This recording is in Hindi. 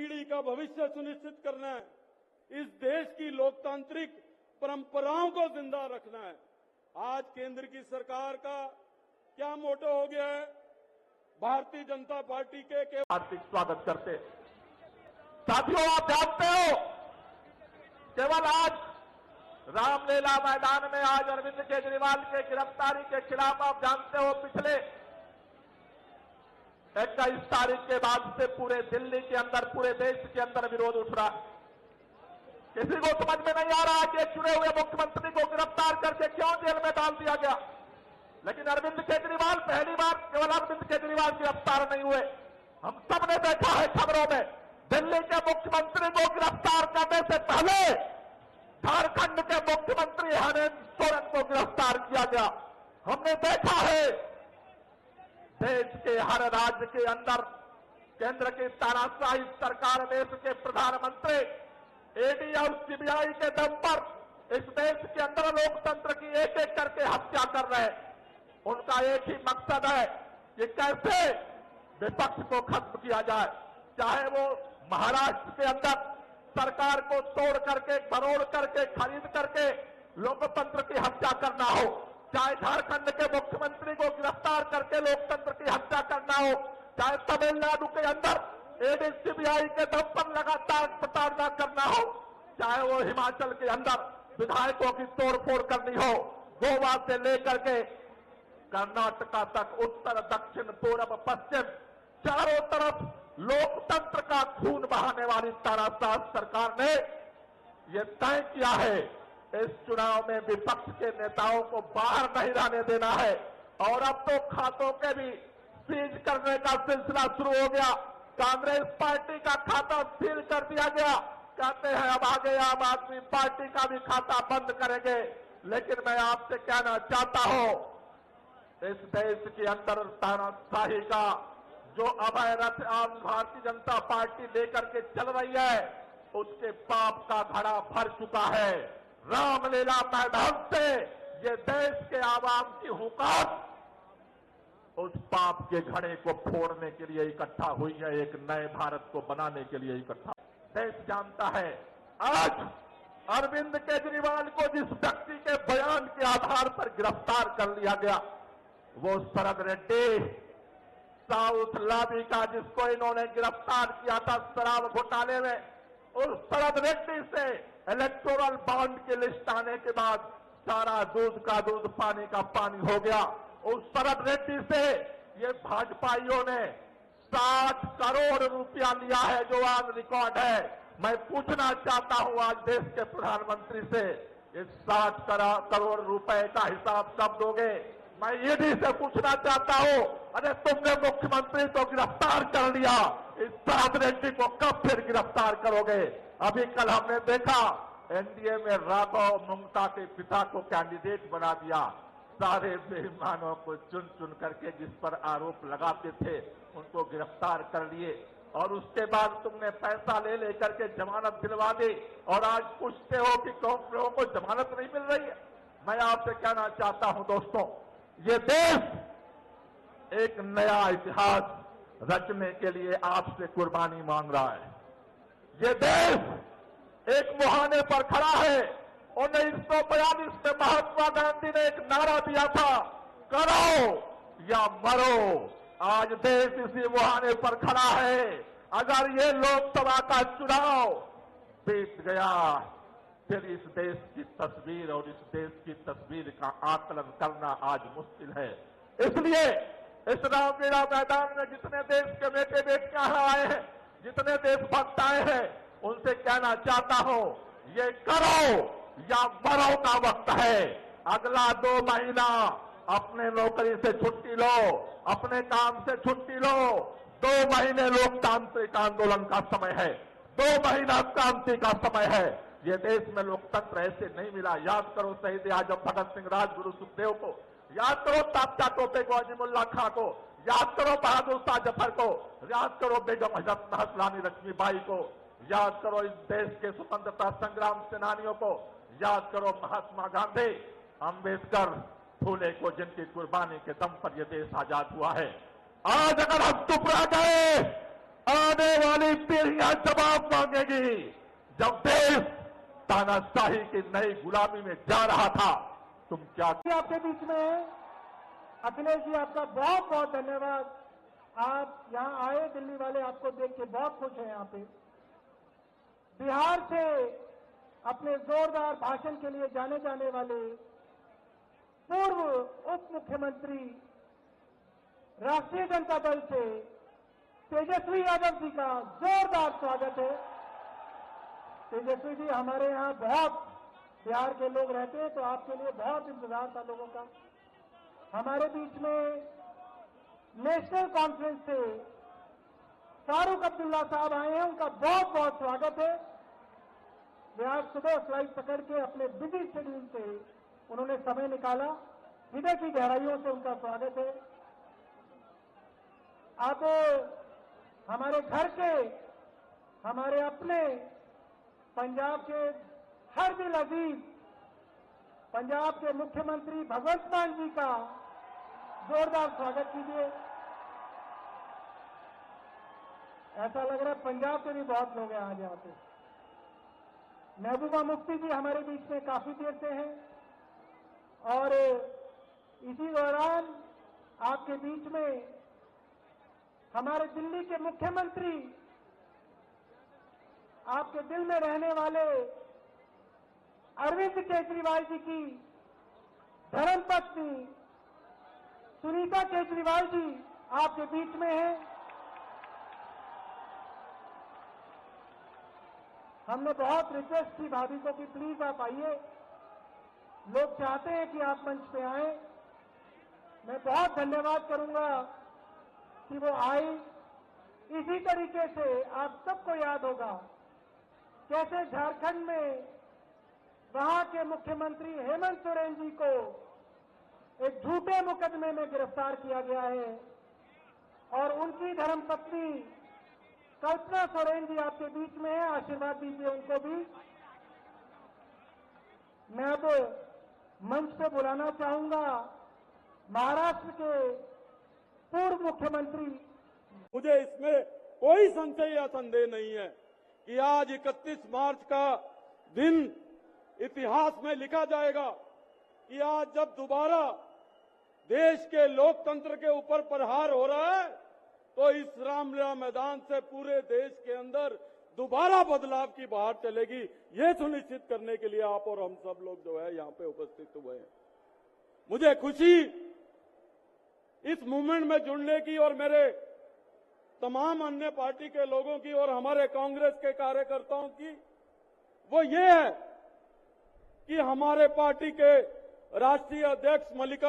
पीढ़ी का भविष्य सुनिश्चित करना है, इस देश की लोकतांत्रिक परंपराओं को जिंदा रखना है। आज केंद्र की सरकार का क्या मोटो हो गया है? भारतीय जनता पार्टी के हार्दिक स्वागत करते। साथियों, आप जानते हो, केवल आज रामलीला मैदान में आज अरविंद केजरीवाल के गिरफ्तारी के खिलाफ आप जानते हो पिछले 21 तारीख के बाद से पूरे दिल्ली के अंदर, पूरे देश के अंदर विरोध उठ रहा। किसी को समझ में नहीं आ रहा कि चुने हुए मुख्यमंत्री को गिरफ्तार करके क्यों जेल में डाल दिया गया। लेकिन अरविंद केजरीवाल, पहली बार केवल अरविंद केजरीवाल गिरफ्तार नहीं हुए। हम सबने देखा है खबरों में, दिल्ली के मुख्यमंत्री को गिरफ्तार करने से पहले झारखंड के मुख्यमंत्री हेमंत सोरेन को गिरफ्तार किया गया। हमने देखा है देश के हर राज्य के अंदर केंद्र की तानाशाही सरकार, देश के प्रधानमंत्री ईडी और सीबीआई के दम पर इस देश के अंदर लोकतंत्र की एक एक करके हत्या कर रहे हैं। उनका एक ही मकसद है कि कैसे विपक्ष को खत्म किया जाए, चाहे वो महाराष्ट्र के अंदर सरकार को तोड़ करके, बरोड़ करके, खरीद करके लोकतंत्र की हत्या करना हो, चाहे झारखंड के मुख्यमंत्री को गिरफ्तार करके लोकतंत्र की हत्या करना हो, चाहे तमिलनाडु के अंदर ईडी सीबीआई के दम पर लगातार प्रताड़ना करना हो, चाहे वो हिमाचल के अंदर विधायकों की तोड़फोड़ करनी हो, गोवा से लेकर के कर्नाटका तक, उत्तर, दक्षिण, पूर्व, पश्चिम, चारों तरफ लोकतंत्र का खून बहाने वाली तानाशाह सरकार ने यह तय किया है इस चुनाव में विपक्ष के नेताओं को बाहर नहीं रहने देना है। और अब तो खातों के भी सीज करने का सिलसिला शुरू हो गया। कांग्रेस पार्टी का खाता सील कर दिया गया। कहते हैं अब आगे आम आदमी पार्टी का भी खाता बंद करेंगे। लेकिन मैं आपसे कहना चाहता हूं, इस देश के अंदर तानाशाही का जो अभय रथ आज भारतीय जनता पार्टी लेकर के चल रही है, उसके पाप का घड़ा भर चुका है। रामलीला मैदान से ये देश के आवाम की हुकूमत उस पाप के घड़े को फोड़ने के लिए इकट्ठा हुई है, एक नए भारत को बनाने के लिए इकट्ठा। देश जानता है आज अरविंद केजरीवाल को जिस व्यक्ति के बयान के आधार पर गिरफ्तार कर लिया गया, वो शरद रेड्डी, साउथ लॉबी का, जिसको इन्होंने गिरफ्तार किया था शराब घोटाले में, उस शरद रेड्डी से इलेक्टोरल बॉन्ड की लिस्ट आने के बाद सारा दूध का दूध, पानी का पानी हो गया। उस शरद रेड्डी से ये भाजपाइयों ने 60 करोड़ रुपया लिया है, जो आज रिकॉर्ड है। मैं पूछना चाहता हूं आज देश के प्रधानमंत्री से, इस 60 करोड़ रुपए का हिसाब कब दोगे? मैं ईडी से पूछना चाहता हूं, अरे तुमने मुख्यमंत्री को गिरफ्तार कर लिया, इस शरद रेड्डी को कब फिर गिरफ्तार करोगे? अभी कल हमने देखा एनडीए में राघव मुंगता के पिता को कैंडिडेट बना दिया। सारे बेईमानों को चुन चुन करके जिस पर आरोप लगाते थे उनको गिरफ्तार कर लिए, और उसके बाद तुमने पैसा ले लेकर के जमानत दिलवा दी, और आज पूछते हो कि कौन लोगों को जमानत नहीं मिल रही है। मैं आपसे कहना चाहता हूं दोस्तों, ये देश एक नया इतिहास रचने के लिए आपसे कुर्बानी मांग रहा है। ये देश एक मुहाने पर खड़ा है। 1942 में महात्मा गांधी ने एक नारा दिया था, करो या मरो। आज देश इसी मुहाने पर खड़ा है। अगर ये लोकसभा का चुनाव बीत गया, फिर इस देश की तस्वीर और इस देश की तस्वीर का आकलन करना आज मुश्किल है। इसलिए इस रामलीला मैदान में जितने देश के बेटे बेटियां आए हैं, जितने देशभक्त आए हैं, उनसे कहना चाहता हूं, ये करो या मरो का वक्त है। अगला 2 महीना अपने नौकरी से छुट्टी लो, अपने काम से छुट्टी लो। 2 महीने लोकतांत्रिक आंदोलन का समय है, 2 महीना क्रांति का समय है। ये देश में लोकतंत्र ऐसे नहीं मिला। याद करो शहीद आजम भगत सिंह, राजगुरु सुखदेव को, याद करो तात्या टोपे को, अजीमुल्ला खां को, याद करो बहादुर शाह जफर को, याद करो बेगम हजरत महसलानी लक्ष्मीबाई को, याद करो इस देश के स्वतंत्रता संग्राम सेनानियों को, याद करो महात्मा गांधी, अंबेडकर, फूले को, जिनकी कुर्बानी के दम पर यह देश आजाद हुआ है। आज अगर हम चुप रह गए, आज आने वाली पीढ़ियां जवाब मांगेगी। जब देश तानाशाही की नई गुलामी में जा रहा था, तुम क्या आपके बीच में है। अखिलेश जी, आपका बहुत बहुत धन्यवाद। आप यहाँ आए, दिल्ली वाले आपको देख के बहुत खुश हैं। यहाँ पे बिहार से अपने जोरदार भाषण के लिए जाने जाने वाले पूर्व उप मुख्यमंत्री राष्ट्रीय जनता दल से तेजस्वी यादव जी का जोरदार स्वागत है। तेजस्वी जी, हमारे यहाँ बहुत बिहार के लोग रहते हैं, तो आपके लिए बहुत इंतजार था लोगों का। हमारे बीच में नेशनल कॉन्फ्रेंस से फारूक अब्दुल्ला साहब आए हैं, उनका बहुत बहुत स्वागत है। वे आज सुबह फ्लाइट पकड़ के अपने बिजी शेड्यूल से उन्होंने समय निकाला, हृदय की गहराइयों से उनका स्वागत है। अब हमारे घर के, हमारे अपने पंजाब के हर दिल अजीज पंजाब के मुख्यमंत्री भगवंत मान जी का जोरदार स्वागत कीजिए। ऐसा लग रहा है पंजाब के भी बहुत लोग हैं आज यहाँ पे। महबूबा मुफ्ती जी हमारे बीच में काफी देर से हैं, और इसी दौरान आपके बीच में हमारे दिल्ली के मुख्यमंत्री, आपके दिल में रहने वाले अरविंद केजरीवाल जी की धर्मपत्नी सुनीता केजरीवाल जी आपके बीच में हैं। हमने बहुत रिक्वेस्ट की भाभी को कि प्लीज आप आइए, लोग चाहते हैं कि आप मंच पे आए। मैं बहुत धन्यवाद करूंगा कि वो आई। इसी तरीके से आप सबको याद होगा कैसे झारखंड में वहां के मुख्यमंत्री हेमंत सोरेन जी को एक झूठे मुकदमे में गिरफ्तार किया गया है, और उनकी धर्मपत्नी कल्पना सोरेन जी आपके बीच में है। आशीर्वाद दीजिए उनको भी। मैं अब मंच पे बुलाना चाहूंगा महाराष्ट्र के पूर्व मुख्यमंत्री। मुझे इसमें कोई संशय या संदेह नहीं है कि आज 31 मार्च का दिन इतिहास में लिखा जाएगा कि आज जब दोबारा देश के लोकतंत्र के ऊपर प्रहार हो रहा है, तो इस रामलीला मैदान से पूरे देश के अंदर दोबारा बदलाव की बहार चलेगी। ये सुनिश्चित करने के लिए आप और हम सब लोग जो है यहाँ पे उपस्थित हुए हैं। मुझे खुशी इस मूवमेंट में जुड़ने की, और मेरे तमाम अन्य पार्टी के लोगों की और हमारे कांग्रेस के कार्यकर्ताओं की, वो ये है कि हमारे पार्टी के राष्ट्रीय अध्यक्ष मल्लिका